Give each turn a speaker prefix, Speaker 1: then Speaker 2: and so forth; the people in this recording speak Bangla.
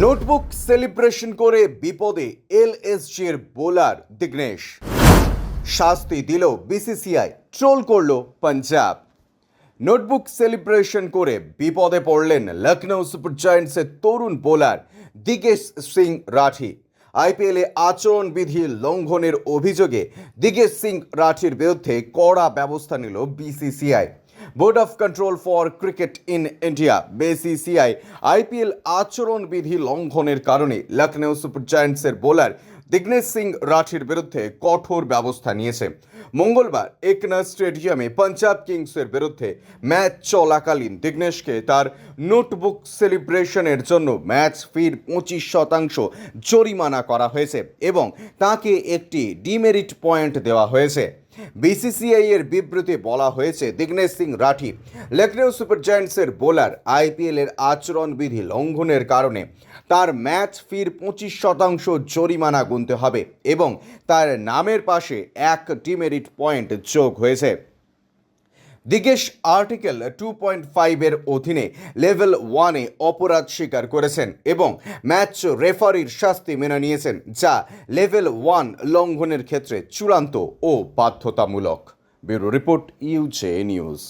Speaker 1: নোটবুক সেলিব্রেশন করে বিপদে এলএসজির বোলার দিগ্নেশ। শাস্তি দিল বিসিসিআই, ট্রোল করল পাঞ্জাব। নোটবুক সেলিব্রেশন করে বিপদে পড়লেন লখনৌ সুপার জায়ান্টসের তরুণ বোলার দিগেশ সিং রাঠি। আইপিএলে আচরণবিধি লঙ্ঘনের অভিযোগে দিগেশ সিং রাঠির বিরুদ্ধে কড়া ব্যবস্থা নিল BCCI. Board of control for cricket in India BCCI IPL আচরণবিধি লঙ্ঘনের কারণে লখনৌ সুপার জায়ান্টসের বোলার দিগ্নেশ সিং রাঠির বিরুদ্ধে কঠোর ব্যবস্থা নিয়েছে। মঙ্গলবার একনা স্টেডিয়ামে পাঞ্জাব কিংসের বিরুদ্ধে ম্যাচ চলাকালীন দিগ্নেশকে তার নোটবুক সেলিব্রেশনের জন্য ম্যাচ ফির 25% জরিমানা করা হয়েছে এবং তাকে একটি ডিমেরিট পয়েন্ট দেওয়া হয়েছে। বিসিসিআই এর বিবৃতি বলা হয়েছে, দিগ্নেশ সিং রাঠি লখনৌ সুপার জায়ান্টসের বোলার আইপিএল এর আচরণবিধি লঙ্ঘনের কারণে তার ম্যাচ ফির 25% জরিমানা গুনতে হবে এবং তার নামের পাশে এক ডিমেরিট পয়েন্ট যোগ হয়েছে। দিগেশ আর্টিকেল 2.5 এর অধীনে লেভেল 1-এ অপরাধ স্বীকার করেছেন এবং ম্যাচ রেফারির শাস্তি মেনে নিয়েছেন, যা লেভেল 1 লঙ্ঘনের ক্ষেত্রে চূড়ান্ত ও বাধ্যতামূলক। Bureau report, UJ news.